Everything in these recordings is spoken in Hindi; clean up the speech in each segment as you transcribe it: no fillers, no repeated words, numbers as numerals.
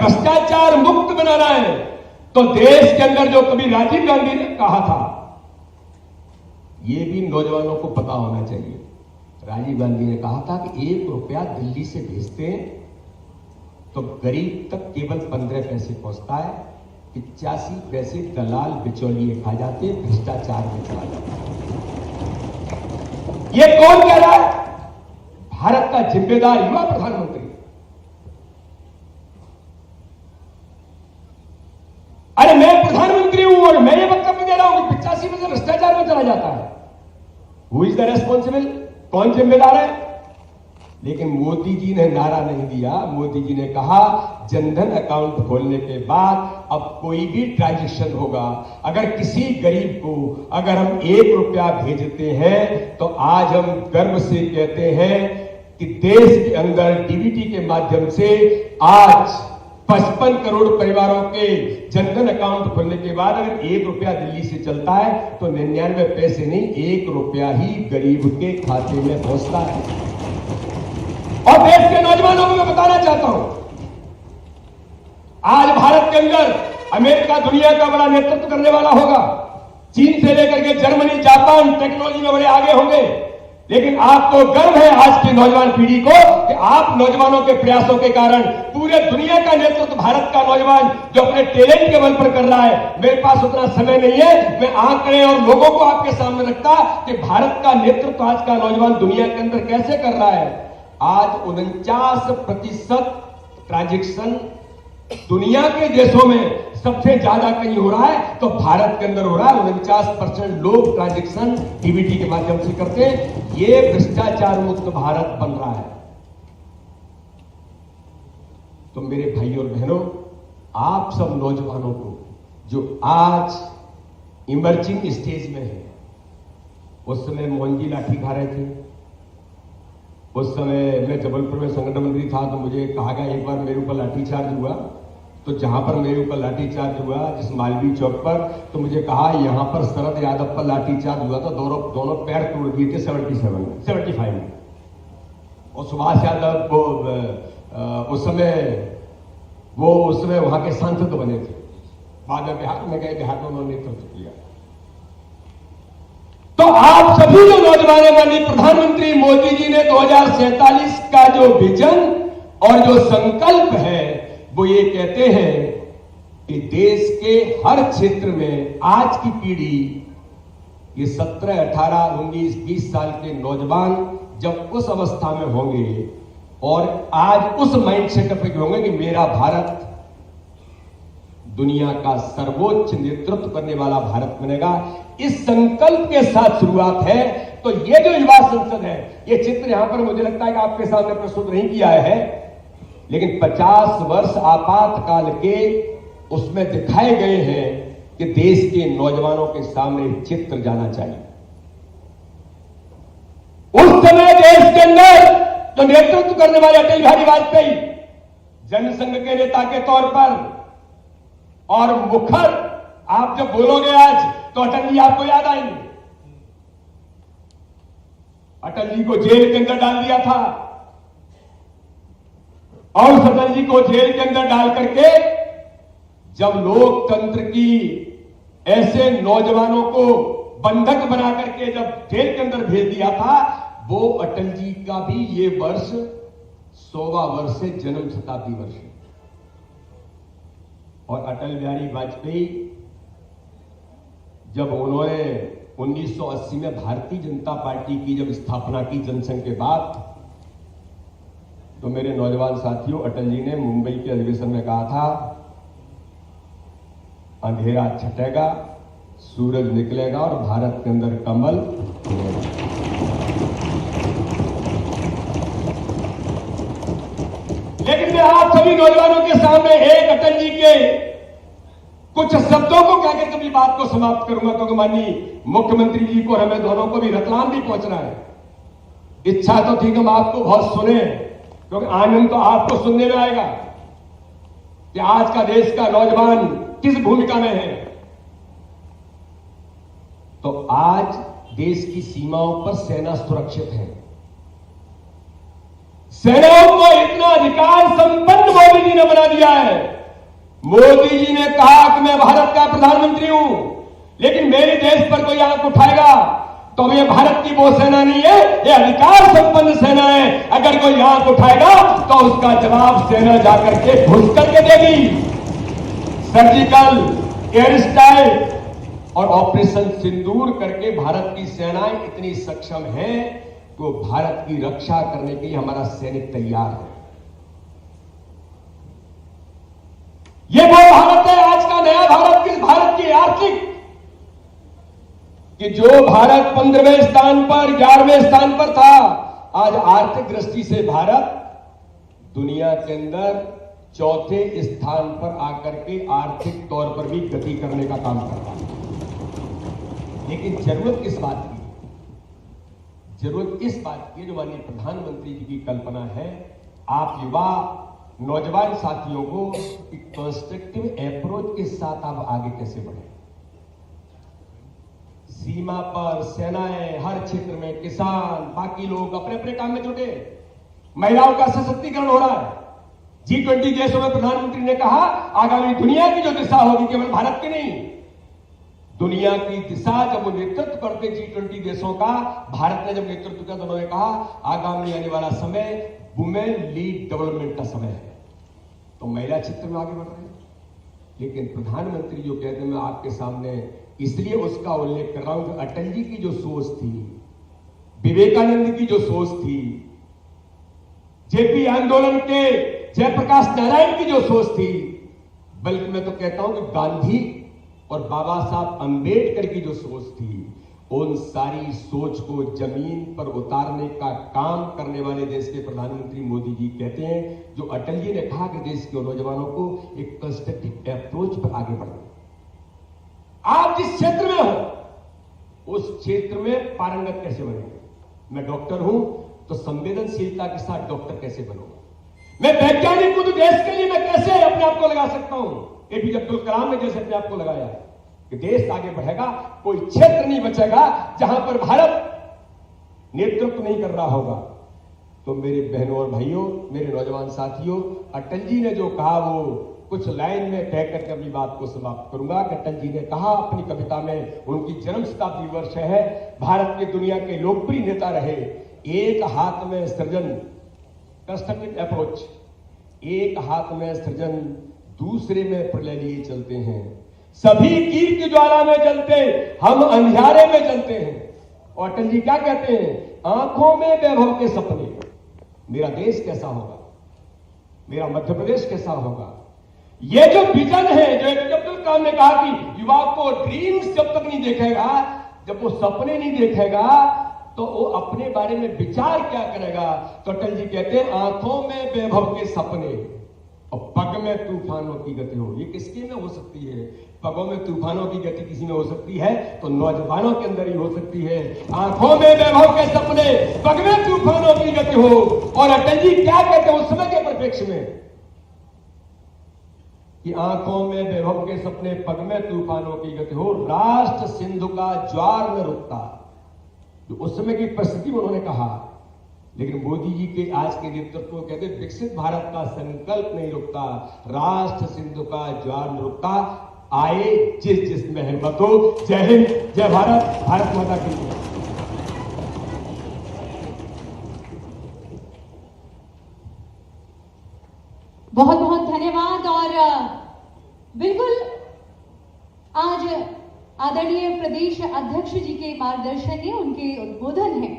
भ्रष्टाचार मुक्त बनाना है तो देश के अंदर जो कभी राजीव गांधी ने कहा था, यह भी नौजवानों को पता होना चाहिए। राजीव गांधी ने कहा था कि 1 रुपया दिल्ली से भेजते हैं तो गरीब तक केवल 15 पैसे पहुंचता है, 85 पैसे दलाल बिचौलिए खा जाते, भ्रष्टाचार में चला जाता है। यह कौन कह रहा है? भारत का जिम्मेदार युवा प्रधानमंत्री। अरे मैं प्रधानमंत्री हूं और मैं ये वक्तव्य दे रहा हूं कि 85% भ्रष्टाचार में चला जाता है। Who is the responsible? कौन जिम्मेदार है? लेकिन मोदी जी ने नारा नहीं दिया। मोदी जी ने कहा जनधन अकाउंट खोलने के बाद अब कोई भी ट्रांजैक्शन होगा, अगर किसी गरीब को अगर हम 1 रुपया भेजते हैं तो आज हम गर्व से कहते हैं कि देश के अंदर डीबीटी के माध्यम से आज 55 करोड़ परिवारों के जनधन अकाउंट खोलने के बाद अगर 1 रुपया दिल्ली से चलता है तो 99 पैसे नहीं, 1 रुपया ही गरीब के खाते में पहुंचता है। और देश के नौजवानों को मैं बताना चाहता हूं, आज भारत के अंदर अमेरिका दुनिया का बड़ा नेतृत्व करने वाला होगा। चीन से लेकर के जर्मनी, जापान टेक्नोलॉजी में बड़े आगे होंगे। लेकिन आपको गर्व है आज की नौजवान पीढ़ी को कि आप नौजवानों के प्रयासों के कारण पूरे दुनिया का नेतृत्व भारत का नौजवान जो अपने टैलेंट के बल पर कर रहा है। मेरे पास उतना समय नहीं है मैं आंकड़े और लोगों को आपके सामने रखता कि भारत का नेतृत्व आज का नौजवान दुनिया के अंदर कैसे कर रहा है। आज 49% ट्रांजैक्शन दुनिया के देशों में सबसे ज्यादा कहीं हो रहा है तो भारत के अंदर हो रहा है। 49% लोग ट्रांजैक्शन डीबीटी के माध्यम से करते हैं। ये भ्रष्टाचार मुक्त भारत बन रहा है। तो मेरे भाई और बहनों, आप सब नौजवानों को जो आज इमर्जिंग स्टेज में है, उस समय मोहन जी लाठी खा रहे थे, उस समय मैं जबलपुर में संगठन मंत्री था तो मुझे कहा गया एक बार मेरे ऊपर लाठीचार्ज हुआ, तो जहां पर मेरे ऊपर लाठीचार्ज हुआ जिस मालवीय चौक पर, तो मुझे कहा यहां पर शरद यादव पर लाठीचार्ज हुआ था, दोनों पैर तोड़ दिए थे 75 में। और सुभाष यादव को उस समय वहां के सांसद बने थे। बाद में बिहार में गए, बिहार में उन्होंने नेतृत्व किया। तो आप सभी जो नौजवान माननीय प्रधानमंत्री मोदी जी ने 2047 का जो विजन और जो संकल्प है वो ये कहते हैं कि देश के हर क्षेत्र में आज की पीढ़ी, ये 17, 18, 19, 20 साल के नौजवान जब उस अवस्था में होंगे और आज उस माइंड सेटअप पे होंगे कि मेरा भारत दुनिया का सर्वोच्च नेतृत्व करने वाला भारत बनेगा, इस संकल्प के साथ शुरुआत है। तो ये जो युवा संसद है, ये चित्र यहां पर मुझे लगता है कि आपके सामने प्रस्तुत नहीं किया है, लेकिन 50 वर्ष आपातकाल के उसमें दिखाए गए हैं कि देश के नौजवानों के सामने चित्र जाना चाहिए। उस समय देश के अंदर जो नेतृत्व करने वाले अटल बिहारी वाजपेयी जनसंघ के नेता के तौर पर, और मुखर आप जब बोलोगे आज तो अटल जी आपको याद आएंगे। अटल जी को जेल के अंदर डाल दिया था और उस अटल जी को जेल के अंदर डाल करके जब लोकतंत्र की ऐसे नौजवानों को बंधक बना करके जब जेल के अंदर भेज दिया था, वो अटल जी का भी ये वर्ष 100वां वर्ष है, जन्म शताब्दी वर्ष है। और अटल बिहारी वाजपेयी जब उन्होंने 1980 में भारतीय जनता पार्टी की जब स्थापना की जनसंघ के बाद, तो मेरे नौजवान साथियों, अटल जी ने मुंबई के अधिवेशन में कहा था, अंधेरा छटेगा, सूरज निकलेगा और भारत के अंदर कमल खिलेगा। लेकिन मैं आप सभी नौजवानों के सामने एक अटल जी के कुछ शब्दों को कहकर कभी बात को समाप्त करूंगा, क्योंकि माननीय मुख्यमंत्री जी को और हमें दोनों को भी रतलाम भी पहुंचना है। इच्छा तो थी कि हम आपको बहुत सुने, क्योंकि आनंद तो आपको सुनने में आएगा कि आज का देश का नौजवान किस भूमिका में है। तो आज देश की सीमाओं पर सेना सुरक्षित है, सेनाओं को इतना अधिकार संपन्न मोदी जी ने बना दिया है। मोदी जी ने कहा कि मैं भारत का प्रधानमंत्री हूं, लेकिन मेरे देश पर कोई आंख उठाएगा तो ये भारत की वो सेना नहीं है, ये अधिकार संपन्न सेना है। अगर कोई आंख उठाएगा तो उसका जवाब सेना जाकर के घुस करके देगी। सर्जिकल एयर स्ट्राइक और ऑपरेशन सिंदूर करके भारत की सेनाएं इतनी सक्षम है तो भारत की रक्षा करने के लिए हमारा सैनिक तैयार है। ये वो भारत है आज का नया भारत, किस भारत की आर्थिक कि जो भारत 15वें स्थान पर 11वें स्थान पर था, आज आर्थिक दृष्टि से भारत दुनिया के अंदर चौथे स्थान पर आकर के आर्थिक तौर पर भी गति करने का काम कर रहा है। लेकिन जरूरत किस बात की? जरूरत इस बात की जो माननीय प्रधानमंत्री जी की कल्पना है, आप युवा नौजवान साथियों को एक कंस्ट्रक्टिव अप्रोच के साथ आप आगे कैसे बढ़े। सीमा पर सेनाएं, हर क्षेत्र में किसान, बाकी लोग अपने अपने काम में जुटे, महिलाओं का सशक्तिकरण हो रहा है। G20 देशों में प्रधानमंत्री ने कहा आगामी दुनिया की जो दिशा होगी केवल भारत की नहीं, दुनिया की दिशा जब वो नेतृत्व करते G20 देशों का, भारत ने जब नेतृत्व किया तो उन्होंने कहा आगामी आने वाला समय वुमेन लीड डेवलपमेंट का समय है। तो महिला क्षेत्र में आगे बढ़ रहे हैं। लेकिन प्रधानमंत्री जो कहते हैं, मैं आपके सामने इसलिए उसका उल्लेख कर रहा हूं कि अटल जी की जो सोच थी, विवेकानंद की जो सोच थी, जेपी आंदोलन के जयप्रकाश नारायण की जो सोच थी, बल्कि मैं तो कहता हूं कि गांधी और बाबा साहब अंबेडकर की जो सोच थी, उन सारी सोच को जमीन पर उतारने का काम करने वाले देश के प्रधानमंत्री मोदी जी कहते हैं। जो अटल जी ने कहा कि देश के नौजवानों को एक कंस्ट्रक्टिव अप्रोच पर आगे बढ़ना। आप जिस क्षेत्र में हो उस क्षेत्र में पारंगत कैसे बनेंगे। मैं डॉक्टर हूं तो संवेदनशीलता के साथ डॉक्टर कैसे बनूंगा। मैं वैज्ञानिक हूं तो देश के लिए मैं कैसे अपने आप को लगा सकता हूं। एपीजे अब्दुल कलाम ने जैसे अपने आप को लगाया कि देश आगे बढ़ेगा, कोई क्षेत्र नहीं बचेगा जहां पर भारत नेतृत्व नहीं कर रहा होगा। तो मेरे बहनों और भाइयों, मेरे नौजवान साथियों, अटल जी ने जो कहा वो कुछ लाइन में कह करके अपनी बात को समाप्त करूंगा। अटल जी ने कहा अपनी कविता में, उनकी जन्म शताब्दी वर्ष है, भारत के दुनिया के लोकप्रिय नेता रहे, एक हाथ में सृजन कंस्ट्रक्टिव अप्रोच, एक हाथ में सृजन, दूसरे में प्रलय लिए चलते हैं, सभी कीर की ज्वाला में जलते, हम अंधियारे में जलते हैं। और अटल जी क्या कहते हैं, आंखों में वैभव के सपने, मेरा देश कैसा होगा, मेरा मध्य प्रदेश कैसा होगा। ये जो विजन है, जो अब्दुल कलाम ने कहा कि युवा को ड्रीम्स जब तक नहीं देखेगा, जब वो सपने नहीं देखेगा तो वो अपने बारे में विचार क्या करेगा। तो अटल जी कहते हैं आंखों में वैभव के सपने और पग में तूफानों की गति हो। ये किसके में हो सकती है? पगों में तूफानों की गति किसी में हो सकती है तो नौजवानों के अंदर ही हो सकती है। आंखों में वैभव के सपने, पग में तूफानों की गति हो। और अटल जी क्या कहते हैं उस समय के परिप्रेक्ष्य में कि आंखों में वैभव के सपने, पग में तूफानों की गति हो, राष्ट्र सिंधु का ज्वार न रुकता। तो उस समय की परिस्थिति में उन्होंने कहा। लेकिन मोदी जी के आज के नेतृत्व कहते विकसित भारत का संकल्प नहीं रुकता, राष्ट्र सिंधु का ज्वार न रुकता, आए जिस जिसमें हिम्मत हो। जय हिंद, जय भारत, भारत माता की जय। बहुत बहुत धन्यवाद। और बिल्कुल आज आदरणीय प्रदेश अध्यक्ष जी के मार्गदर्शन ने, उनके उद्बोधन है,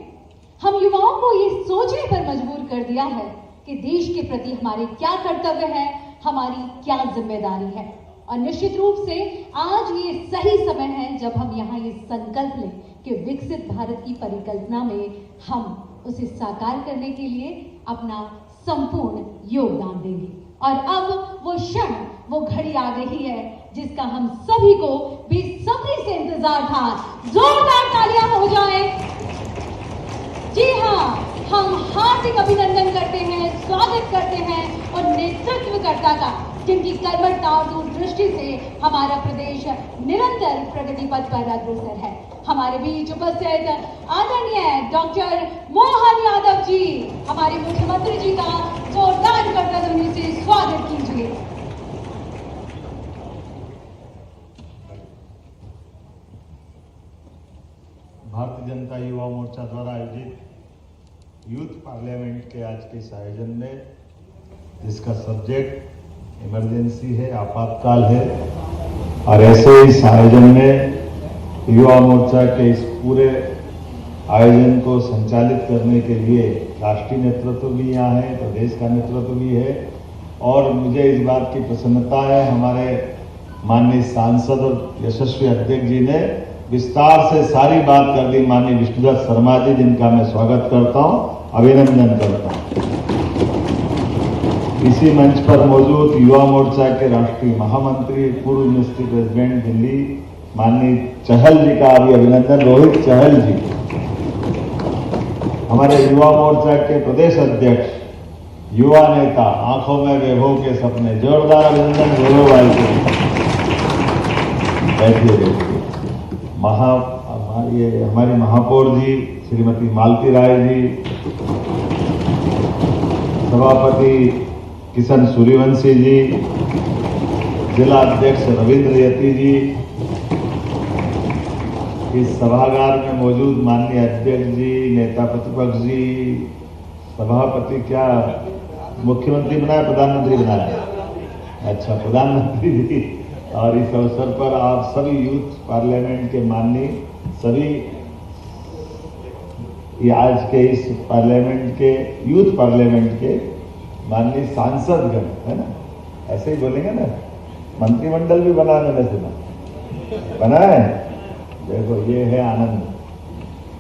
हम युवाओं को ये सोचने पर मजबूर कर दिया है कि देश के प्रति हमारे क्या कर्तव्य है, हमारी क्या जिम्मेदारी है। और निश्चित रूप से आज ये सही समय है जब हम यहाँ ये संकल्प लें कि विकसित भारत की परिकल्पना में हम उसे साकार करने के लिए अपना संपूर्ण योगदान देंगे। और अब वो क्षण, वो घड़ी आ गई है जिसका हम सभी को बेसब्री से इंतजार था। जोरदार तालियां हो जाए। जी हाँ, हम हार्दिक अभिनंदन करते हैं, स्वागत करते हैं और नेतृत्वकर्ता का जिनकी कर्मठता और दूरदृष्टि से हमारा प्रदेश निरंतर प्रगति पथ पर अग्रसर है। हमारे बीच उपस्थित आदरणीय डॉक्टर मोहन यादव जी, हमारे मुख्यमंत्री जी का जोरदार करतध्वनि से स्वागत कीजिए। भारतीय जनता युवा मोर्चा द्वारा आयोजित यूथ पार्लियामेंट के आज के इस आयोजन में, जिसका सब्जेक्ट इमरजेंसी है, आपातकाल है, और ऐसे इस आयोजन में युवा मोर्चा के इस पूरे आयोजन को संचालित करने के लिए राष्ट्रीय नेतृत्व भी यहाँ है, प्रदेश का नेतृत्व भी है। और मुझे इस बात की प्रसन्नता है, हमारे माननीय सांसद और यशस्वी अध्यक्ष जी ने विस्तार से सारी बात कर दी। माननीय विष्णुदत्त शर्मा जी, जिनका मैं स्वागत करता हूं, अभिनंदन करता हूं। इसी मंच पर मौजूद युवा मोर्चा के राष्ट्रीय महामंत्री, पूर्व यूनिवर्सिटी प्रेसिडेंट दिल्ली, माननीय चहल जी का भी अभिनंदन। रोहित चहल जी, हमारे युवा मोर्चा के प्रदेश अध्यक्ष, युवा नेता, आंखों में वैभव के सपने, जोरदार अभिनंदन वैभव भाई को। बैठिए। हमारी महापौर जी श्रीमती मालती राय जी, सभापति किशन सूर्यवंशी जी, जिला अध्यक्ष रविंद्र यति जी, इस सभागार में मौजूद माननीय अध्यक्ष जी, नेता प्रतिपक्ष जी, सभापति, क्या मुख्यमंत्री बनाया, प्रधानमंत्री बनाया? अच्छा, प्रधानमंत्री जी। और इस अवसर पर आप सभी यूथ पार्लियामेंट के माननीय सभी, ये आज के इस पार्लियामेंट के, यूथ पार्लियामेंट के माननीय सांसदगण, है ना, ऐसे ही बोलेंगे ना, मंत्रिमंडल भी बना, मैंने सुना बना है। देखो, ये है आनंद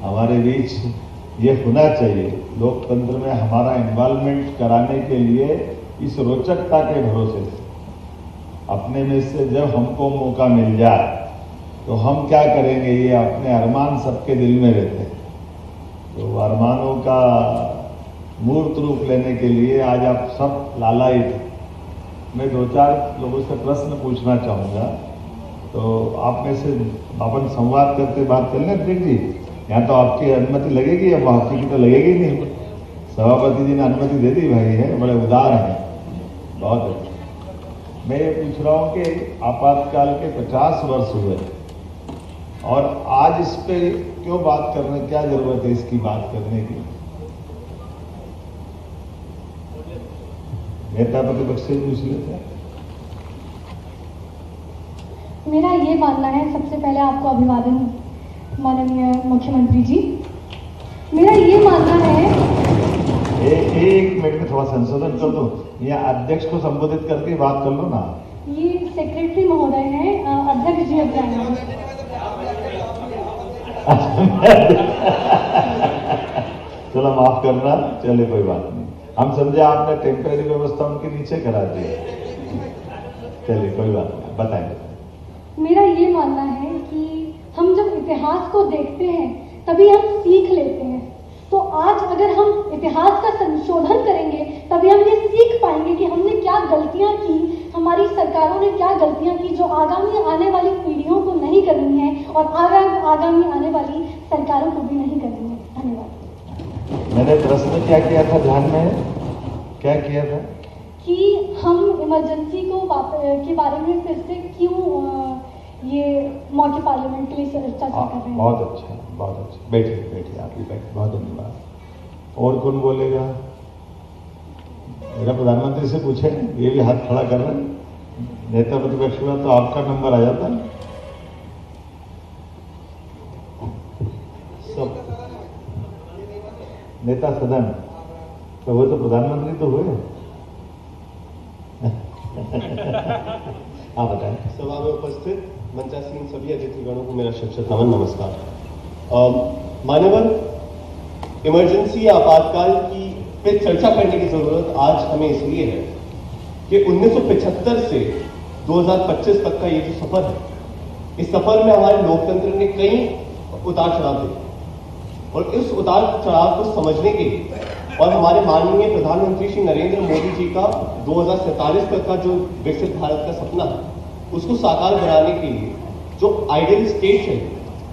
हमारे बीच, ये होना चाहिए। लोकतंत्र में हमारा इन्वॉल्वमेंट कराने के लिए इस रोचकता के भरोसे से अपने में से जब हमको मौका मिल जाए तो हम क्या करेंगे, ये अपने अरमान सबके दिल में रहते हैं। तो अरमानों का मूर्त रूप लेने के लिए आज आप सब लालायित। मैं 2-4 लोगों से प्रश्न पूछना चाहूँगा, तो आप में से अपन संवाद करते बात कर लें। अध्यक्ष जी, यहाँ तो आपकी अनुमति लगेगी, अब आपकी की तो लगेगी नहीं। सभापति जी ने अनुमति दे दी, भाई है, बड़े उदार हैं, बहुत अच्छे। मैं ये पूछ रहा हूँ कि आपातकाल के 50 वर्ष हुए और आज इस पे क्यों बात करने, क्या जरूरत है इसकी बात करने की? नेता प्रतिपक्ष से पूछ लेते हैं। मेरा ये मानना है, सबसे पहले आपको अभिवादन माननीय मुख्यमंत्री जी। मेरा ये मानना है, एक मिनट में थोड़ा संशोधन कर दो, या अध्यक्ष को संबोधित करके बात कर लो ना। ये सेक्रेटरी महोदय हैं, अध्यक्ष जी अब जाएंगे। चलो माफ करना, चले कोई बात नहीं, हम समझे आपने टेम्परेरी व्यवस्था उनके नीचे करा दी। चलिए कोई बात नहीं, बताएंगे। मेरा ये मानना है कि हम जब इतिहास को देखते हैं तभी हम सीख लेते हैं। तो आज अगर हम इतिहास का संशोधन करेंगे तभी हम ये सीख पाएंगे कि हमने क्या गलतियां की, हमारी सरकारों ने क्या गलतियां की जो आगामी आने वाली पीढ़ियों को नहीं करनी है और आगामी आने वाली सरकारों को भी नहीं करनी है। धन्यवाद। मैंने प्रश्न क्या किया था, ध्यान में क्या किया था कि हम इमरजेंसी को के बारे में फिर से क्यों ये मौके पार्लियामेंट के लिए चर्चा कर रहे हैं। बहुत अच्छा, बहुत अच्छा। बैठिए बैठिए, आप भी बैठिए, बहुत धन्यवाद। और कौन बोलेगा? मेरा प्रधानमंत्री से पूछे, ये भी हाथ खड़ा कर रहे हैं। नेता प्रतिपक्ष में तो आपका नंबर आ जाता है सब। नेता सदन तो वो तो प्रधानमंत्री तो हुए। आप बताएं। सभा में उपस्थित मंचासीन सभी अतिथिगणों को मेरा शत नमन, नमस्कार। मान्यवर, इमरजेंसी या आपातकाल की पे चर्चा करने की जरूरत आज हमें इसलिए है कि 1975 से 2025 तक का ये जो सफर है, इस सफर में हमारे लोकतंत्र ने कई उतार चढ़ाव थे और इस उतार चढ़ाव को समझने के लिए और हमारे माननीय प्रधानमंत्री श्री नरेंद्र मोदी जी का 2047 तक का जो विकसित भारत का सपना है उसको साकार बनाने के लिए जो आइडियल स्टेट है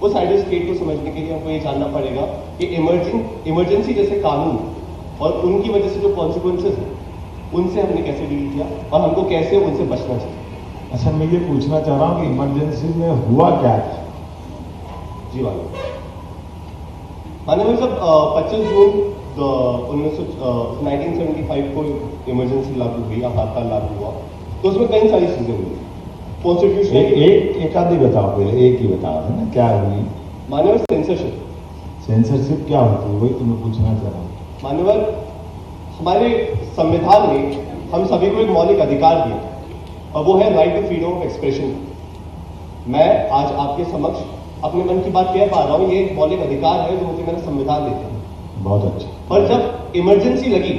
उस आइडियल स्टेट को समझने के लिए हमको ये जानना पड़ेगा कि इमरजेंसी जैसे कानून और उनकी वजह से जो कॉन्सिक्वेंसेज है उनसे हमने कैसे डील किया और हमको कैसे उनसे बचना चाहिए। अच्छा, मैं ये पूछना चाह रहा हूँ कि इमरजेंसी में हुआ क्या था? जी माननीय साहब 25 जून 1975 को इमरजेंसी लागू हुई, आपातकाल लागू हुआ, तो उसमें कई सारी चीजें हुई। कॉन्स्टिट्यूशन एक आधी बताओ, पहले एक ही बताओ है ना, क्या हुई? माननीय सेंसरशिप। सेंसरशिप क्या होती है, वही तुम्हें पूछना चाह रहा हूँ। माननीय हमारे संविधान ने हम सभी को एक मौलिक अधिकार दिया और वो है right to freedom of expression. मैं आज आपके समक्ष अपने मन की बात कह पा रहा हूं, ये एक मौलिक अधिकार है जो मुझे मेरा संविधान देता है। बहुत अच्छा। पर जब इमरजेंसी लगी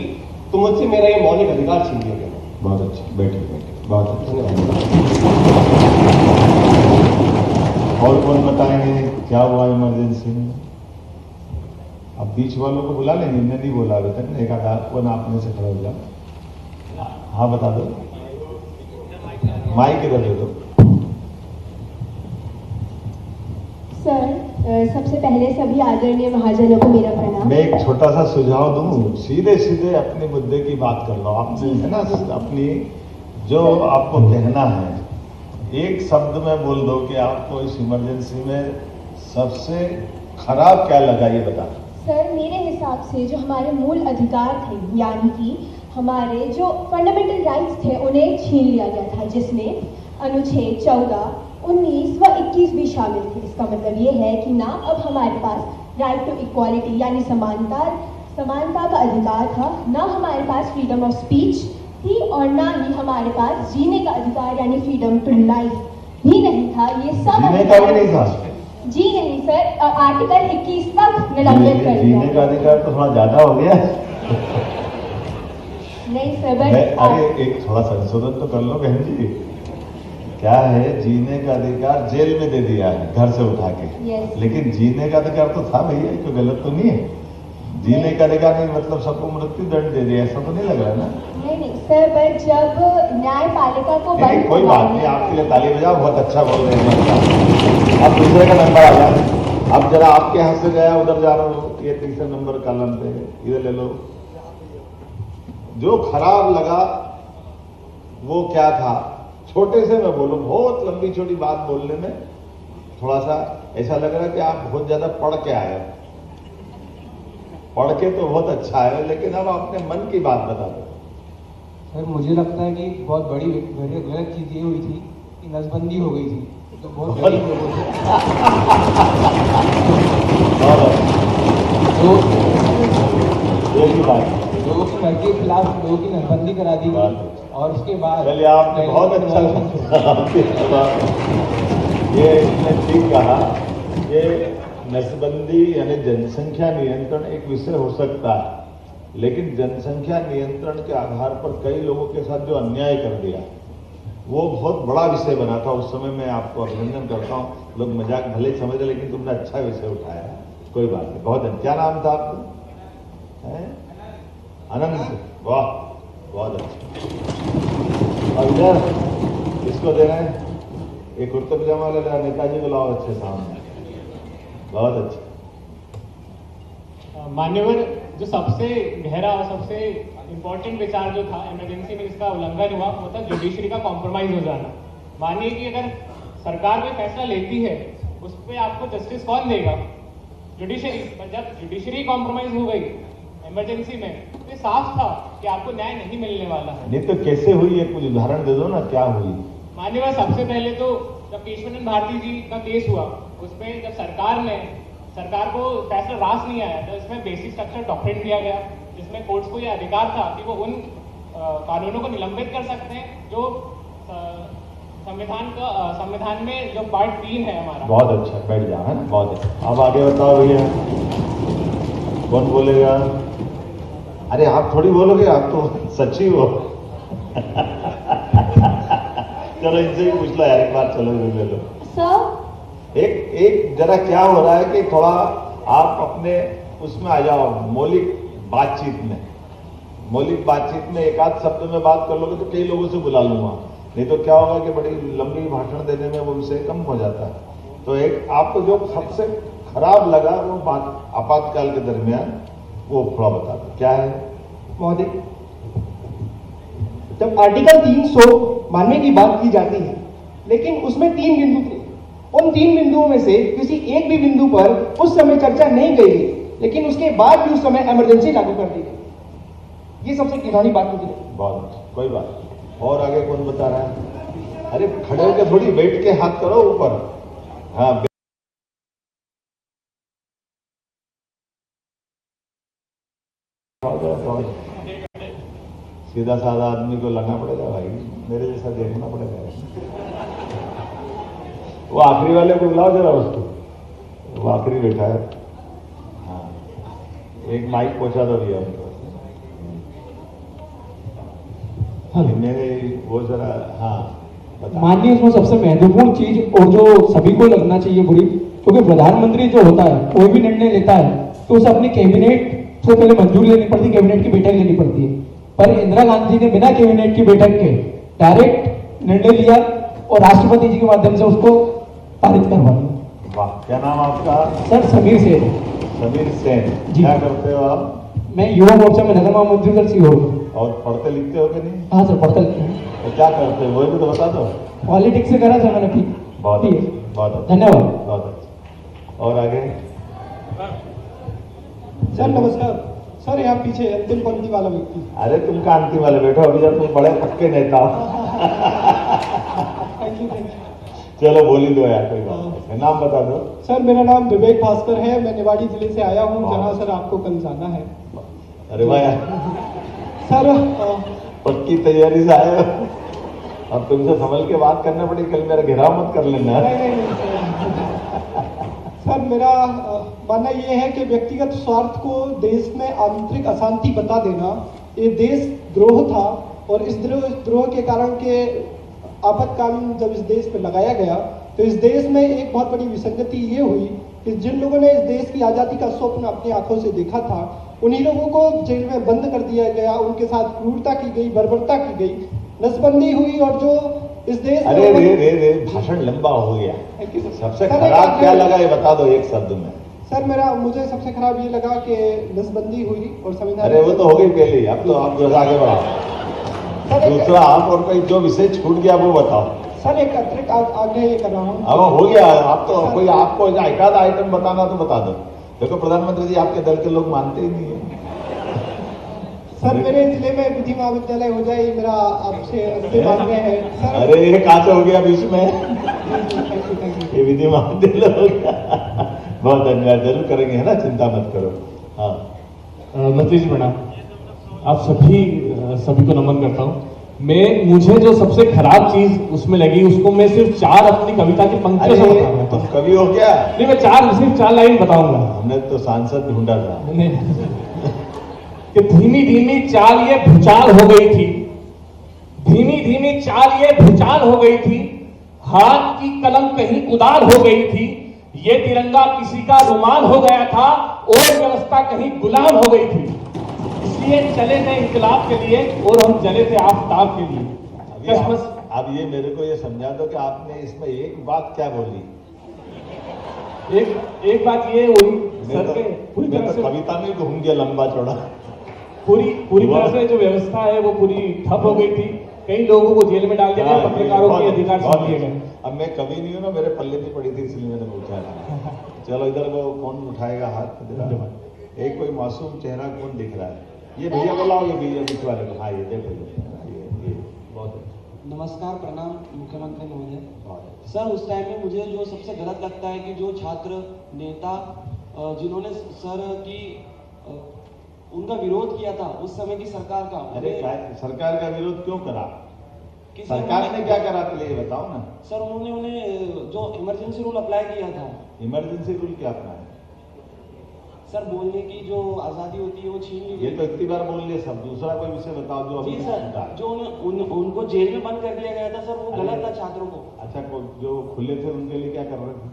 तो मुझसे मेरा ये मौलिक अधिकार छीन लिया गया। बहुत अच्छा, बैठे बहुत अच्छा। और कौन बताएंगे क्या हुआ इमरजेंसी में? अब बीच वालों को बुला लेंगे, इन्हें नहीं बोला अभी तक, एक आधा कौन आपने से खड़ा हो जाओ। हाँ बता दो, माइक इधर दे दो। सर, सबसे पहले सभी आदरणीय महाजनों को मेरा प्रणाम। मैं एक छोटा सा सुझाव दूं, सीधे सीधे अपने मुद्दे की बात कर लो। आपने है ना अपनी जो आपको कहना है एक शब्द में बोल दो कि आपको इस इमरजेंसी में सबसे खराब क्या लगा, ये बता। सर, मेरे हिसाब से जो हमारे मूल अधिकार थे, यानी कि हमारे जो फंडामेंटल राइट्स थे, उन्हें छीन लिया गया था, जिसमें अनुच्छेद 14, 19 व 21 भी शामिल थे। इसका मतलब ये है कि ना अब हमारे पास राइट टू इक्वालिटी यानी समानता का अधिकार था, ना हमारे पास फ्रीडम ऑफ स्पीच थी और ना ही हमारे पास जीने का अधिकार यानी फ्रीडम टू लाइफ भी नहीं था। ये सब जीने का भी नहीं था? जी नहीं सर, आर्टिकल 21 तक निलंबित कर दिया। जीने का अधिकार तो थोड़ा ज्यादा हो गया। नहीं सर, बट अरे एक थोड़ा संशोधन तो कर लो बहन जी। क्या है, जीने का अधिकार जेल में दे दिया है घर से उठा के। Yes. लेकिन जीने का अधिकार तो था भैया, कोई गलत तो नहीं है। जीने का अधिकार नहीं मतलब सबको मृत्यु दंड दे दिया, ऐसा तो नहीं लग रहा ना? नहीं सर, बट जब न्यायपालिका को नहीं, कोई बात नहीं, आपके लिए ताली बजाओ, बहुत अच्छा बोल रहे हैं। अब दूसरे का नंबर आ गया, अब जरा आपके हाथ से गया उधर जा रहा हूँ, ये तीसरे नंबर कॉलम पे इधर ले लो। जो खराब लगा वो क्या था, छोटे से मैं बोलूं, बहुत लंबी छोटी बात बोलने में थोड़ा सा ऐसा लग रहा है कि आप बहुत ज्यादा पढ़ के आए हो। पढ़ के तो बहुत अच्छा है, लेकिन अब अपने मन की बात बता दो। सर, मुझे लगता है कि बहुत बड़ी गलत चीज ये हुई थी कि नसबंदी हो गई थी, तो बहुत गरीब लोगों से लोगों की मर्जी के खिलाफ लोगों की नसबंदी करा दी गई और उसके बाद चलिए, आपने बहुत अच्छा ये इसने ठीक कहा। ये नसबंदी यानी जनसंख्या नियंत्रण एक विषय हो सकता है, लेकिन जनसंख्या नियंत्रण के आधार पर कई लोगों के साथ जो अन्याय कर दिया वो बहुत बड़ा विषय बना था। उस समय मैं आपको अभिनंदन करता हूँ। लोग मजाक भले समझ रहे, लेकिन तुमने अच्छा विषय उठाया, कोई बात नहीं, बहुत अच्छा। क्या नाम था आपका? अनंत, वाह बहुत अच्छा। और इधर इसको दे रहे हैं, एक कुर्ता पजामा ले रहा, नेताजी को लाओ अच्छे सामने, बहुत अच्छा। मान्यवर, जो सबसे गहरा और सबसे इंपॉर्टेंट विचार जो था इमरजेंसी में जिसका उल्लंघन हुआ वो था जुडिशरी का कॉम्प्रोमाइज हो जाना। मानिए कि अगर सरकार कोई फैसला लेती है उस पर आपको जस्टिस कौन देगा? जुडिशरी। जब जुडिशरी कॉम्प्रोमाइज हो गई इमरजेंसी में तो ये साफ था कि आपको न्याय नहीं मिलने वाला है। नहीं तो कैसे हुई, एक कुछ उदाहरण दे दो ना, क्या हुई? मान्यवर, सबसे पहले तो जब केशवानंद भारती जी का केस हुआ उसमें जब सरकार को फैसला रास नहीं आया तो इसमें बेसिक स्ट्रक्चर डॉक्ट्रिन दिया गया, जिसमें कोर्ट्स को यह अधिकार था कि वो उन कानूनों को निलंबित कर सकते हैं जो संविधान में जो पार्ट 3 है हमारा। बहुत अच्छा, बैठ जाओ, है ना, बहुत अच्छा। अब आगे बताओ भैया, कौन बोलेगा? अरे आप थोड़ी बोलोगे, आप तो सच्ची हो। चलो इनसे ही पूछ लो यार एक बार, चलो ले लो। सर, एक जरा क्या हो रहा है कि थोड़ा आप अपने उसमें आ जाओ, मौलिक बातचीत में, मौलिक बातचीत में एक आध शब्द में बात कर लोगे तो कई लोगों से बुला लूंगा, नहीं तो क्या होगा कि बड़ी लंबी भाषण देने में वो विषय कम हो जाता है। तो एक आपको जो सबसे खराब लगा वो बात आपातकाल के दरमियान, वो थोड़ा बता दो क्या है। महोदय, जब आर्टिकल 300 मानने की बात की जाती है, लेकिन उसमें 3 बिंदु थे। उन 3 बिंदुओं में से किसी एक भी बिंदु पर उस समय चर्चा नहीं गई, लेकिन उसके बाद भी उस समय इमरजेंसी लागू कर दी गई। ये सबसे घिनौनी बात मुझे लगी। बहुत कोई बात नहीं। और आगे कौन बता रहा है? अरे खड़े होकर थोड़ी बैठ के हाथ करो ऊपर। हाँ, सीधा साधा आदमी को लगना पड़ेगा भाई, मेरे जैसा देखना पड़ेगा। वो आखिरी वाले को बुलाओ जरा उसको, वो आखिरी बैठा है। हाँ, एक माइक पहुंचा दो भैया उनको। मेरे वो जरा, हाँ माननीय, उसमें सबसे महत्वपूर्ण चीज और जो सभी को लगना चाहिए बुरी, क्योंकि प्रधानमंत्री जो होता है कोई भी निर्णय लेता है तो उसे अपनी कैबिनेट से पहले मंजूरी लेनी पड़ती है, कैबिनेट की बैठक लेनी पड़ती है। पर इंदिरा गांधी ने बिना कैबिनेट की बैठक के डायरेक्ट निर्णय लिया और राष्ट्रपति जी के माध्यम से उसको पारित करवा दिया। वाह, क्या नाम आपका? सर समीर सेन। समीर सेन जी। क्या करते हो आप? मैं युवा मोर्चा में नगर महामंत्री सर सी हूँ। और पढ़ते लिखते हो कि नहीं? हाँ सर, पढ़ते लिखते हैं। तो क्या करते हो वो भी तो बता दो। पॉलिटिक्स से करा सर मैंने। बहुत ठीक है। बहुत अच्छा, धन्यवाद। बहुत अच्छा। और आगे सर नमस्कार। सर यहाँ पीछे अंतिम पंक्ति वाला व्यक्ति। अरे तुम का अंतिम वाले बैठो, अभी जब तुम बड़े पक्के नेता हो। Thank you. चलो बोल ही दो यार, कोई बात नहीं। नाम बता दो। सर मेरा नाम विवेक भास्कर है, मैं निवाड़ी जिले से आया हूँ, जहाँ सर आपको कल जाना है। अरे भाई सर पक्की तैयारी से आए हो। अब तुमसे संभल के बात करना पड़ी, कल मेरा घेराव मत कर लेना। सर मेरा मानना ये है कि व्यक्तिगत स्वार्थ को देश में आंतरिक अशांति बता देना ये देशद्रोह था, और इस द्रोह के कारण के आपातकालीन जब इस देश पे लगाया गया तो इस देश में एक बहुत बड़ी विसंगति ये हुई कि जिन लोगों ने इस देश की आज़ादी का स्वप्न अपनी आंखों से देखा था, उन्हीं लोगों को जेल में बंद कर दिया गया, उनके साथ क्रूरता की गई, बर्बरता की गई, नसबंदी हुई, और जो इस देश में अरे भाषण लंबा हो गया। सबसे खराब क्या लगा ये बता दो एक शब्द में। सर मुझे सबसे खराब ये लगा कि नसबंदी हुई और संविधान। अरे वो तो हो गई पहले, अब तो आप जो आगे बढ़ाओ। दूसरा आप और कोई जो विषय छूट गया वो बताओ। सर एक अतिरिक्त आग्रह ये कर रहा हूँ। अब हो गया, आप तो कोई आपको एक आध आइटम बताना तो बता दो। देखो प्रधानमंत्री जी आपके दल के लोग मानते ही नहीं है। सर मेरे जिले में विधि महाविद्यालय हो जाए, मेरा आपसे अंतिम आग्रह है सर। अरे ये कहाँ से हो गया बीच में? ये विधि महाविद्यालय हो गया। बहुत धन्यवाद, जरूर करेंगे, है ना, चिंता मत करो। हाँ मंत्री जी प्रणाम। आप सभी को नमन करता हूँ। मुझे जो सबसे खराब चीज उसमें लगी, उसको मैं सिर्फ 4 अपनी कविता की पंक्तियों से बताऊंगा। तुम कवि हो क्या? नहीं, मैं सिर्फ 4 लाइन बताऊंगा। हमने तो सांसद ढूंढा था कि धीमी धीमी चाल ये भूचाल हो गई थी, धीमी धीमी चाल ये भूचाल हो गई थी, हाथ की कलम कहीं उदार हो गई थी, ये तिरंगा किसी का रुमाल हो गया था और व्यवस्था कहीं गुलाम हो गई थी। इसलिए चले थे इंकलाब के लिए और हम जले थे आफताब के लिए। अब ये मेरे को ये समझा दो कि आपने इसमें एक बात क्या बोली। एक बात ये हुई सर के पूरी तरह से कविता में घूम गया लंबा चौड़ा। पूरी तरह से जो व्यवस्था है वो पूरी ठप हो गई थी। कई लोगों को जेल में डाल दिया गया, पत्रकारों के अधिकार छीन लिए गए। अब मैं कभी नहीं हूँ ना, मेरे पल्ले नहीं पड़ी थी, इसलिए मैंने पूछा। चलो इधर वो कौन उठाएगा हाथ? एक कोई मासूम चेहरा कौन दिख रहा है? ये भैया बुलाओ, ये भैया दिखवा रहे। हाँ ये देखो, ये बहुत नमस्कार, प्रणाम मुख्यमंत्री महोदय। सर उस टाइम में मुझे जो सबसे गलत लगता है कि जो छात्र नेता जिन्होंने सर की उनका विरोध किया था उस समय की सरकार का। अरे सरकार का विरोध क्यों करा? सरकार ने क्या करा पहले ये बताओ ना। सर उन्होंने जो इमरजेंसी रूल अप्लाई किया था। इमरजेंसी रूल क्या अपना है? सर बोलने की जो आजादी होती है वो छीन ली। ये तो इतनी बार बोल लिया सब। दूसरा कोई विषय बताओ जो अभी। जी सर, जो उनको जेल में बंद कर दिया गया था सर, वो गलत था छात्रों को। अच्छा, जो खुले थे उनके लिए क्या कर रहे थे?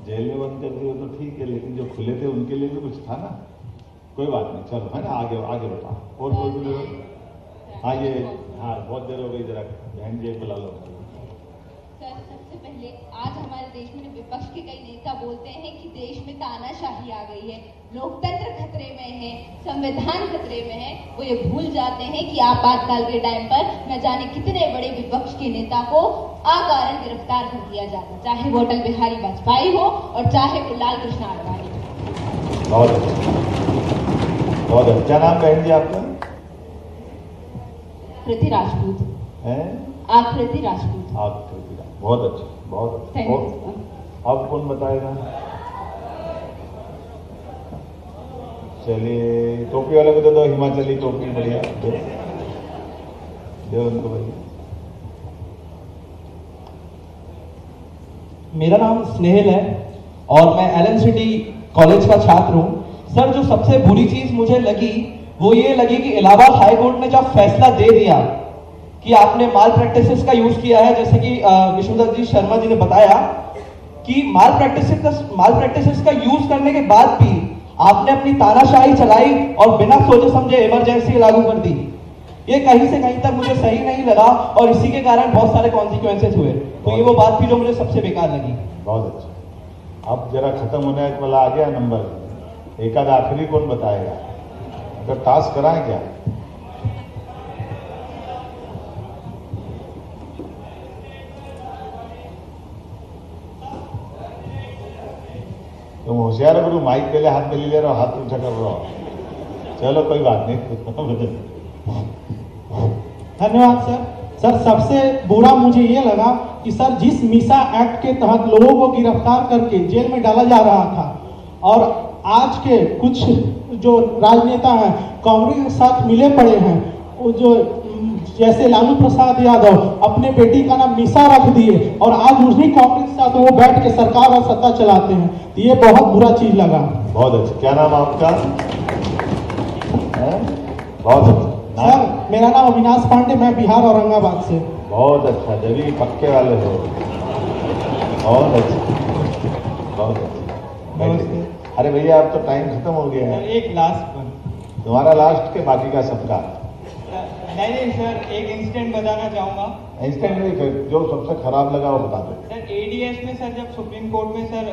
जेल में बंद कर दिए तो ठीक है, लेकिन जो खुले थे उनके लिए भी कुछ था ना। कोई बात नहीं, चलो है ना, आगे आगे बताओ। और कोई भी हाँ ये हाँ बहुत देर हो गई, जरा बहन जी बुला लो। सर, सबसे पहले आज हमारे देश में विपक्ष के कई नेता बोलते हैं कि देश में तानाशाही आ गई है, लोकतंत्र खतरे में है, संविधान खतरे में है। वो ये भूल जाते हैं कि आपातकाल के टाइम पर न जाने कितने बड़े विपक्ष के नेता को अकारण गिरफ्तार कर दिया जाता, चाहे वो अटल बिहारी वाजपेयी हो और चाहे वो लाल कृष्ण आडवाणी। बहुत अच्छा, बहुत अच्छा। नाम बहन जी आपका? कृति राजपूत है। आकृति राजपूत। आकृति, बहुत अच्छा, बहुत अच्छा। अब कौन बताएगा? चलिए टोपी वाले को दे दो, हिमाचली टोपी बढ़िया दे उनको भैया। मेरा नाम स्नेहिल है और मैं एलएनसिटी कॉलेज का छात्र हूं। सर, जो सबसे बुरी चीज मुझे लगी वो ये लगी कि इलाहाबाद हाई कोर्ट ने जब फैसला दे दिया कि आपने माल प्रैक्टिसेस का यूज किया है, जैसे कि विष्णुदत्त जी शर्मा जी ने बताया कि माल प्रैक्टिसेस का यूज करने के बाद भी आपने अपनी तानाशाही चलाई और बिना सोचे समझे इमरजेंसी लागू कर दी। ये कहीं से कहीं तक मुझे सही नहीं लगा और इसी के कारण बहुत सारे कॉन्सिक्वेंसेस हुए। तो ये वो बात थी जो मुझे सबसे बेकार लगी। बहुत अच्छा। अब जरा खत्म होने वाला आ गया नंबर, एक आध आखिरी कौन बताएगा? तो टास्क कराएं क्या? तुम होशियार गुरु, माइक पहले हाथ में ले रहे हो, हाथ ऊंचा कर रहे हो। चलो कोई बात नहीं। धन्यवाद सर। सर, सबसे बुरा मुझे ये लगा कि सर जिस मीसा एक्ट के तहत लोगों को गिरफ्तार करके जेल में डाला जा रहा था और आज के कुछ जो राजनेता हैं कांग्रेस के साथ मिले पड़े हैं, वो जो जैसे लालू प्रसाद यादव अपने बेटी का नाम मीसा रख दिए और आज उसी कांग्रेस के साथ वो बैठ के सरकार और सत्ता चलाते हैं, तो ये बहुत बुरा चीज लगा। बहुत अच्छा। क्या नाम आपका? बहुत अच्छा। सर, मेरा नाम अविनाश पांडे, मैं बिहार औरंगाबाद से। बहुत अच्छा, जब पक्के वाले हो। बहुत अच्छा, बहुत अच्छा। अरे भैया अब तो टाइम खत्म हो गया है। एक लास्ट वन। तुम्हारा लास्ट के बाकी का सबका। नहीं सर, एक इंसिडेंट बताना चाहूंगा। इंसिडेंट नहीं, फिर जो सबसे खराब लगा वो बता दो। सर, एडीएस में सर जब सुप्रीम कोर्ट में सर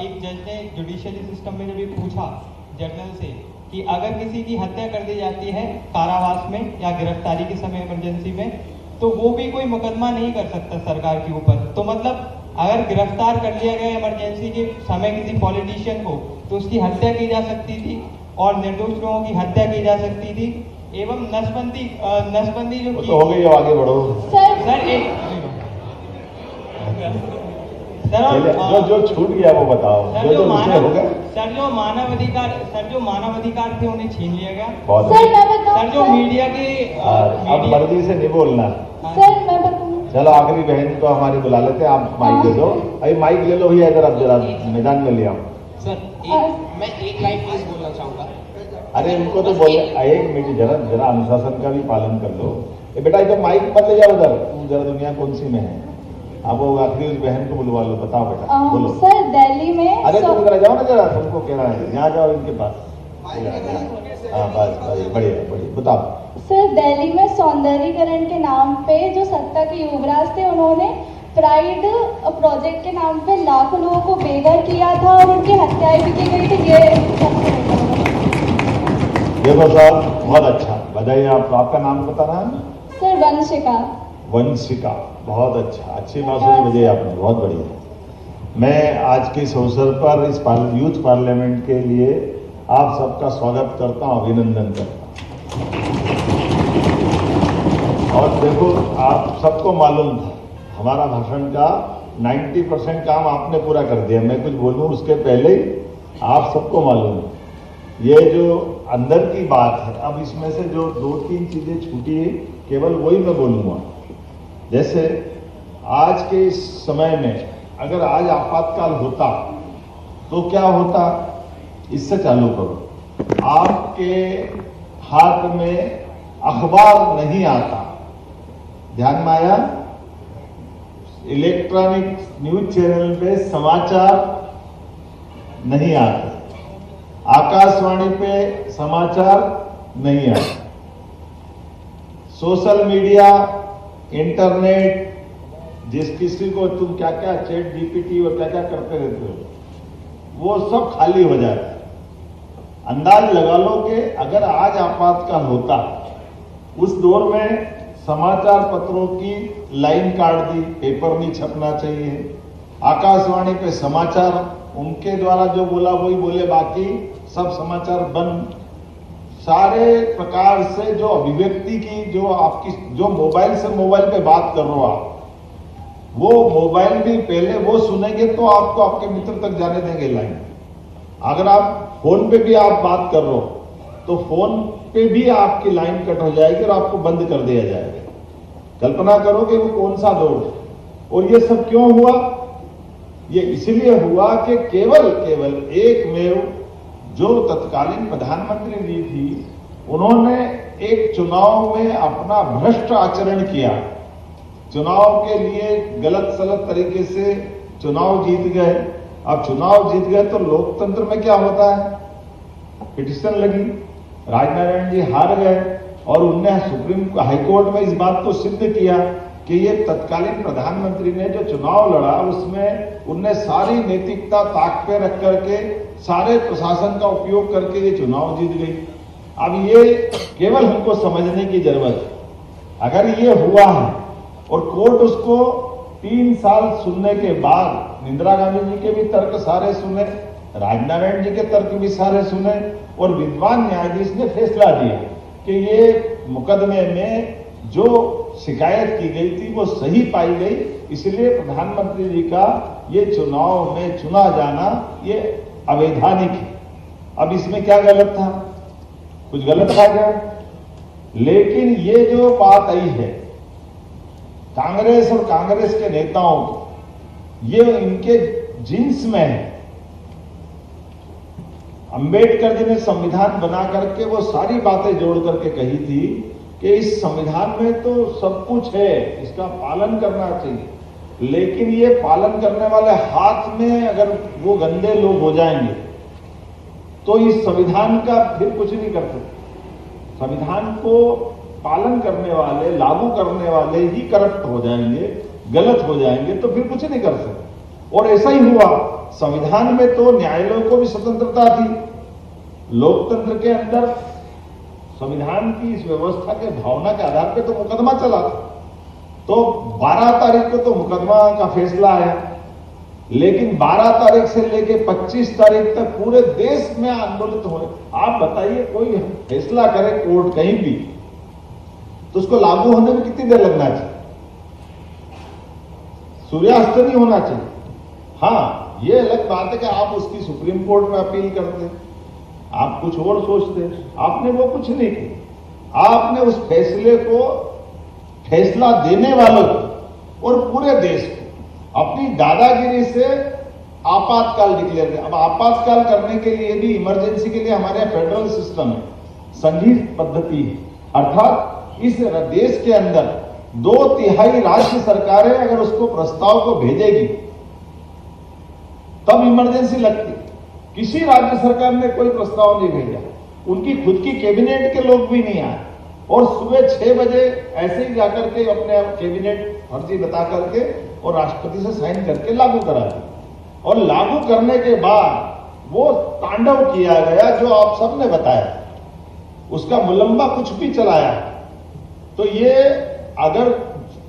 एक जज ने जुडिशियरी सिस्टम में जब ये पूछा जर्नल से कि अगर किसी की हत्या कर दी जाती है कारावास में या गिरफ्तारी के समय इमरजेंसी में, तो वो भी कोई मुकदमा नहीं कर सकता सरकार के ऊपर। तो मतलब अगर गिरफ्तार कर लिया गया इमरजेंसी के समय किसी पॉलिटिशियन को, तो उसकी हत्या की जा सकती थी और निर्दोष लोगों की हत्या की जा सकती थी। एवं नसबंदी जो तो हो गई, आगे बढ़ो। सर एक जो छूट गया वो बताओ। सर जो मानवाधिकार थे उन्हें छीन लिया गया। सर जो मीडिया के अब मर्जी से नहीं बोलना। सर मैं बताऊं। चलो आखिरी बहन को हमारी बुला लेते हैं, आप माइक दे दो। अरे माइक ले लो भैया, इधर आप जरा मैदान में ले आओ। सर मैं एक लाइन प्लीज बोलना चाहूंगा। अरे उनको तो बोले, एक मिनट, जरा अनुशासन का भी पालन कर लो। बेटा ये तो माइक मत ले जाओ उधर, जरा दुनिया कौन सी में है। आप वो आखिरी उस बहन को बुलवा लो, बताओ बेटा बोलो। सर दिल्ली में अरे तुम इधर जाओ ना, जरा तुमको कह रहा है, यहाँ जाओ इनके पास। हाँ बस बढ़िया बढ़िया, बताओ। सर दिल्ली में सौंदर्यीकरण के नाम पे जो सत्ता के युवराज थे, उन्होंने प्राइड प्रोजेक्ट के नाम पे लाखों लोगों को बेघर किया था और उनकी हत्याएं भी की गई थी। देखो साहब, बहुत अच्छा, बधाई। आपका नाम बताना है? सर वंशिका। वंशिका, बहुत अच्छा, अच्छी बात सुनी बजाई आपने, बहुत बढ़िया। मैं आज के इस अवसर पर इस यूथ पार्लियामेंट के लिए आप सबका स्वागत करता हूं, अभिनंदन करता हूं। और देखो, आप सबको मालूम था हमारा भाषण का 90% काम आपने पूरा कर दिया। मैं कुछ बोलूं उसके पहले ही आप सबको मालूम है। ये जो अंदर की बात है, अब इसमें से जो 2-3 चीजें छूटी है, केवल वही मैं बोलूंगा। जैसे आज के इस समय में अगर आज आपातकाल होता तो क्या होता, इससे चालू करो। आपके हाथ में अखबार नहीं आता, ध्यान में आया? इलेक्ट्रॉनिक न्यूज चैनल पे समाचार नहीं आते, आकाशवाणी पे समाचार नहीं आते, सोशल मीडिया, इंटरनेट, जिस किसी को तुम क्या क्या चैट जीपीटी और क्या क्या करते रहते हो, वो सब खाली हो जाता है। अंदाज लगा लो कि अगर आज आपातकाल होता, उस दौर में समाचार पत्रों की लाइन काट दी, पेपर नहीं छपना चाहिए, आकाशवाणी पे समाचार उनके द्वारा जो बोला वही बोले, बाकी सब समाचार बंद, सारे प्रकार से जो अभिव्यक्ति की जो आपकी जो मोबाइल से मोबाइल पे बात कर रहे हो आप, वो मोबाइल भी पहले वो सुनेंगे तो आपको आपके मित्र तक जाने देंगे लाइन। अगर आप फोन पे भी आप बात कर रहे हो तो फोन पे भी आपकी लाइन कट हो जाएगी और आपको बंद कर दिया जाएगा। कल्पना करो कि वो कौन सा दौर है। और ये सब क्यों हुआ? ये इसलिए हुआ कि केवल एकमेव जो तत्कालीन प्रधानमंत्री जी थी, उन्होंने एक चुनाव में अपना भ्रष्ट आचरण किया, चुनाव के लिए गलत सलत तरीके से चुनाव जीत गए। अब चुनाव जीत गए तो लोकतंत्र में क्या होता है, पिटीशन लगी, राजनारायण जी हार गए और उनने सुप्रीम हाईकोर्ट में इस बात को सिद्ध किया कि ये तत्कालीन प्रधानमंत्री ने जो चुनाव लड़ा उसमें उनने सारी नैतिकता ताक पे रख करके सारे प्रशासन का उपयोग करके ये चुनाव जीत गई। अब ये केवल हमको समझने की जरूरत है। अगर ये हुआ है और कोर्ट उसको 3 साल सुनने के बाद इंदिरा गांधी जी के भी तर्क सारे सुने, राजनारायण जी के तर्क भी सारे सुने और विद्वान न्यायाधीश ने फैसला दिया कि ये मुकदमे में जो शिकायत की गई थी वो सही पाई गई, इसलिए प्रधानमंत्री जी का ये चुनाव में चुना जाना ये अवैधानिक है। अब इसमें क्या गलत था? कुछ गलत आ गया। लेकिन ये जो बात आई है कांग्रेस और कांग्रेस के नेताओं को, ये इनके जीन्स में है। अंबेडकर जी ने संविधान बना करके वो सारी बातें जोड़ करके कही थी कि इस संविधान में तो सब कुछ है, इसका पालन करना चाहिए, लेकिन ये पालन करने वाले हाथ में अगर वो गंदे लोग हो जाएंगे तो इस संविधान का फिर कुछ नहीं कर सकते। संविधान को पालन करने वाले, लागू करने वाले ही करप्ट हो जाएंगे, गलत हो जाएंगे तो फिर कुछ नहीं कर सकते। और ऐसा ही हुआ। संविधान में तो न्यायालयों को भी स्वतंत्रता थी। लोकतंत्र के अंदर संविधान की इस व्यवस्था के भावना के आधार पर तो मुकदमा चला था। तो 12 तारीख को तो मुकदमा का फैसला आया, लेकिन 12 तारीख से लेकर 25 तारीख तक पूरे देश में आंदोलित हुए। आप बताइए, कोई फैसला करे कोर्ट कहीं भी तो उसको लागू होने में कितनी देर लगना चाहिए? सूर्यास्त नहीं होना चाहिए। हाँ, ये अलग बात है कि आप उसकी सुप्रीम कोर्ट में अपील करते, आप कुछ और सोचते। आपने वो कुछ नहीं किया। आपने उस फैसले को, फैसला देने वालों को और पूरे देश को अपनी दादागिरी से आपातकाल डिक्लेयर किया। अब आपातकाल करने के लिए भी, इमरजेंसी के लिए हमारे यहाँ फेडरल सिस्टम है, संघीय पद्धति है। अर्थात इस देश के अंदर 2/3 राज्य सरकारें अगर उसको प्रस्ताव को भेजेगी तब इमरजेंसी लगती। किसी राज्य सरकार ने कोई प्रस्ताव नहीं भेजा, उनकी खुद की कैबिनेट के लोग भी नहीं आए और सुबह 6 बजे ऐसे ही जाकर के अपने कैबिनेट फर्जी बता करके और राष्ट्रपति से साइन करके लागू करा दिया। और लागू करने के बाद वो तांडव किया गया जो आप सबने बताया, उसका मुलम्बा कुछ भी चलाया। तो ये अगर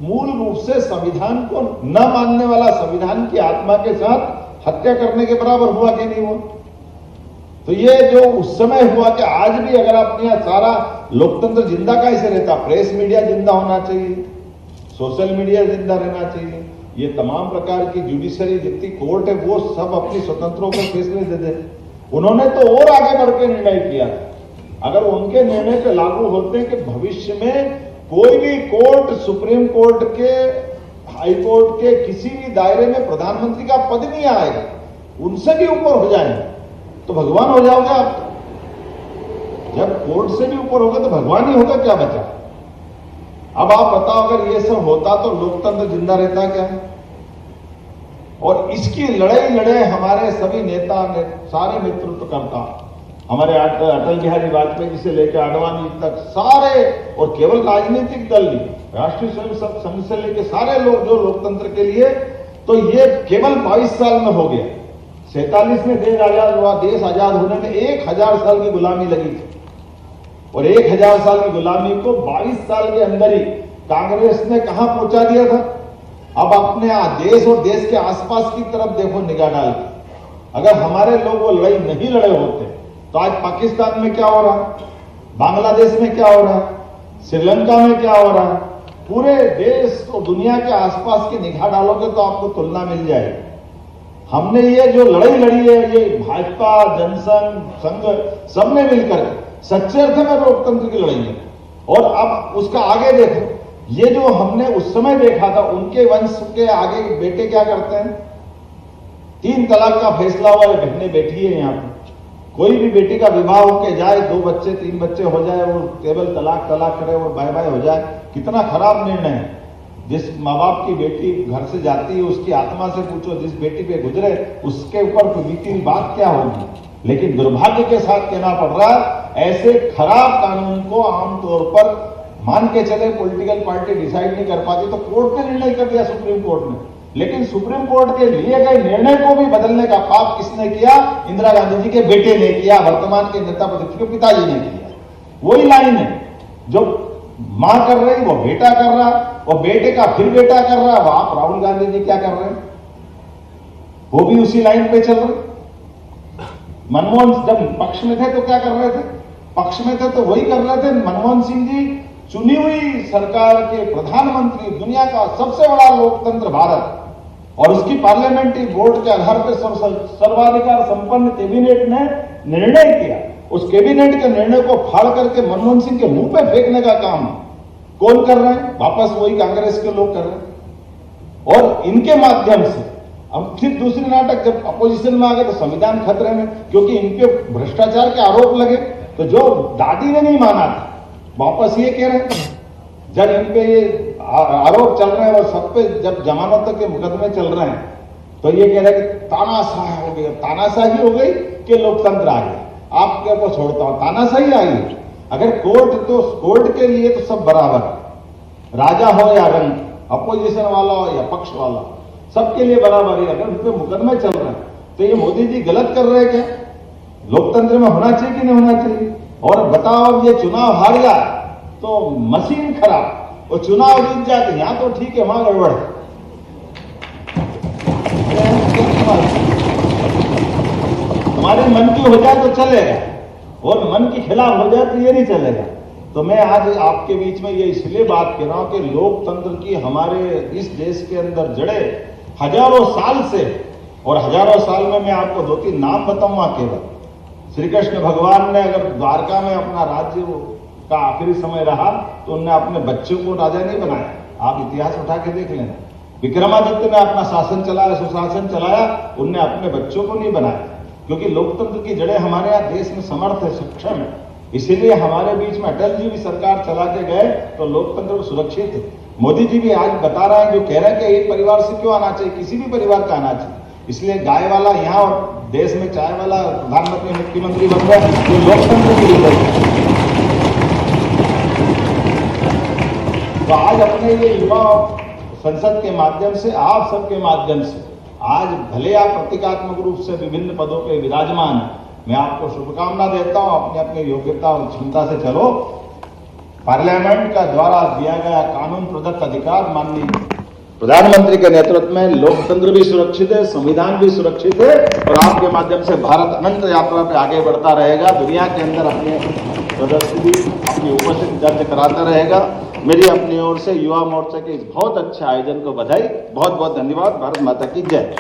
मूल रूप से संविधान को न मानने वाला संविधान की आत्मा के साथ हत्या करने के बराबर हुआ कि नहीं हुआ? तो ये जो उस समय हुआ कि आज भी अगर अपने यहाँ सारा लोकतंत्र जिंदा कैसे रहता, प्रेस मीडिया जिंदा होना चाहिए, सोशल मीडिया जिंदा रहना चाहिए, ये तमाम प्रकार की जुडिशरी जितनी कोर्ट है वो सब अपनी स्वतंत्रों को फैसले दे दे। उन्होंने तो और आगे बढ़ के निर्णय किया। अगर उनके निर्णय पे लागू होते कि भविष्य में कोई भी कोर्ट, सुप्रीम कोर्ट के, हाई कोर्ट के किसी भी दायरे में प्रधानमंत्री का पद नहीं आएगा, उनसे भी ऊपर हो जाएंगे तो भगवान हो जाओगे आप। जब कोर्ट से भी ऊपर होगा तो भगवान ही होगा, क्या बचा? अब आप बताओ, अगर ये सब होता तो लोकतंत्र जिंदा रहता क्या? और इसकी लड़ाई लड़े हमारे सभी नेता सारे नेतृत्वकर्ता, हमारे अटल बिहारी वाजपेयी जी से लेकर आडवाणी तक सारे, और केवल राजनीतिक दल नहीं, राष्ट्रीय स्वयंसेवक संघ से लेकर सारे लोग जो लोकतंत्र के लिए, तो ये केवल 22 साल में हो गया। 47 में देश आजाद हुआ, देश आजाद होने में 1000 साल की गुलामी लगी थी, और 1000 साल की गुलामी को 22 साल के अंदर ही कांग्रेस ने कहां पहुंचा दिया था। अब अपने देश और देश के आसपास की तरफ देखो निगाह डाल के, अगर हमारे लोग वो लड़ाई नहीं लड़े होते तो आज पाकिस्तान में क्या हो रहा है, बांग्लादेश में क्या हो रहा है, श्रीलंका में क्या हो रहा है, पूरे देश और दुनिया के आसपास की निगाह डालोगे तो आपको तुलना मिल जाएगी। हमने ये जो लड़ाई लड़ी है, ये भाजपा, जनसंघ, संघ सबने मिलकर सच्चे अर्थ में लोकतंत्र की लड़ाई है। और अब उसका आगे देखो, ये जो हमने उस समय देखा था, उनके वंश के आगे बेटे क्या करते हैं, 3 तलाक का फैसला हुआ है, बहनें बैठी है यहाँ पर, कोई भी बेटी का विवाह होके जाए, 2 बच्चे 3 बच्चे हो जाए, वो केवल तलाक करे और बाय बाय हो जाए, कितना खराब निर्णय है। जिस माँ बाप की बेटी घर से जाती है, उसकी आत्मा से पूछो, जिस बेटी पे गुजरे उसके ऊपर बीती हुई बात क्या होगी। लेकिन दुर्भाग्य के साथ कहना पड़ रहा है, ऐसे खराब कानून को आमतौर पर मान के चले पॉलिटिकल पार्टी डिसाइड नहीं कर पाती, तो कोर्ट ने निर्णय कर दिया, सुप्रीम कोर्ट ने। लेकिन सुप्रीम कोर्ट के लिए गए निर्णय को भी बदलने का पाप किसने किया, इंदिरा गांधी जी के बेटे ने किया, वर्तमान के नेता प्रतिपक्ष के पिताजी ने किया। वही लाइन है, जो मां कर रही वो बेटा कर रहा, और बेटे का फिर बेटा कर रहा। वो आप राहुल गांधी जी क्या कर रहे हैं, वो भी उसी लाइन पे चल रहे। मनमोहन जब पक्ष में थे तो क्या कर रहे थे, पक्ष में थे तो वही कर रहे थे। मनमोहन सिंह जी चुनी हुई सरकार के प्रधानमंत्री, दुनिया का सबसे बड़ा लोकतंत्र भारत, और उसकी पार्लियामेंट्री बोर्ड के आधार पर सर्वाधिकार संपन्न कैबिनेट ने निर्णय किया। उस कैबिनेट के निर्णय को फाड़ करके मनमोहन सिंह के मुंह पे फेंकने का काम कौन कर रहे हैं, वापस वही कांग्रेस के लोग कर रहे हैं। और इनके माध्यम से अब फिर दूसरी नाटक, जब अपोजिशन में आ गए तो संविधान खतरे में, क्योंकि इनके भ्रष्टाचार के आरोप लगे। तो जो दादी ने नहीं माना था, वापस ये कह रहे हैं। जब इन पे ये आरोप चल रहे हैं और सब पे जब जमानत के मुकदमे चल रहे हैं, तो ये कह रहे हैं कि तानाशाही हो गई, तानाशाही हो गई कि लोकतंत्र आ गया। आपके ऊपर छोड़ता हूं, तानाशाही आई। अगर कोर्ट, तो कोर्ट के लिए तो सब बराबर है, राजा हो या रंग, अपोजिशन वाला हो या पक्ष वाला, सबके लिए बराबर है। अगर उन पे मुकदमे चल रहे हैं तो ये मोदी जी गलत कर रहे हैं क्या, लोकतंत्र में होना चाहिए कि नहीं होना चाहिए। और बताओ, अब ये चुनाव हार गया तो मशीन खराब, और चुनाव जीत जाए तो यहां तो ठीक है, वहां गड़बड़ है। हमारे मन की हो जाए तो चलेगा, और मन के खिलाफ हो जाए तो ये नहीं चलेगा। तो मैं आज आपके बीच में ये इसलिए बात कर रहा हूं कि लोकतंत्र की हमारे इस देश के अंदर जड़ें हजारों साल से, और हजारों साल में मैं आपको 2-3 नाम बताऊंगा केवल। श्री कृष्ण भगवान ने अगर द्वारका में अपना राज्य का आखिरी समय रहा तो उन्होंने अपने बच्चों को राजा नहीं बनाया, आप इतिहास उठा के देख लेना। विक्रमादित्य ने अपना शासन चलाया, सुशासन चलाया, उनने अपने बच्चों को नहीं बनाया, क्योंकि लोकतंत्र की जड़ें हमारे यहाँ देश में समर्थ है, सक्षम है। इसीलिए हमारे बीच में अटल जी भी सरकार चला के गए तो लोकतंत्र सुरक्षित है। मोदी जी भी आज बता रहे हैं, जो कह रहे हैं कि एक परिवार से क्यों आना चाहिए, किसी भी परिवार का आना चाहिए। इसलिए गाय वाला यहाँ और देश में चाय वाला प्रधानमंत्री मुख्यमंत्री बन गया, ये लोकतंत्र की वजह है। तो आज अपने ये युवा संसद के माध्यम से, आप सबके माध्यम से, आज भले आप प्रतीकात्मक रूप से विभिन्न पदों पे विराजमान हैं, मैं आपको शुभकामना देता हूं। अपने अपने योग्यता और क्षमता से चलो। पार्लियामेंट का द्वारा दिया गया कानून प्रदत्त अधिकार, माननीय प्रधानमंत्री के नेतृत्व में लोकतंत्र भी सुरक्षित है, संविधान भी सुरक्षित है, और आपके माध्यम से भारत अनंत यात्रा पे आगे बढ़ता रहेगा, दुनिया के अंदर अपने प्रदर्शनी, अपनी उपस्थिति दर्ज कराता रहेगा। मेरी अपनी ओर से युवा मोर्चा के इस बहुत अच्छे आयोजन को बधाई, बहुत बहुत धन्यवाद। भारत माता की जय।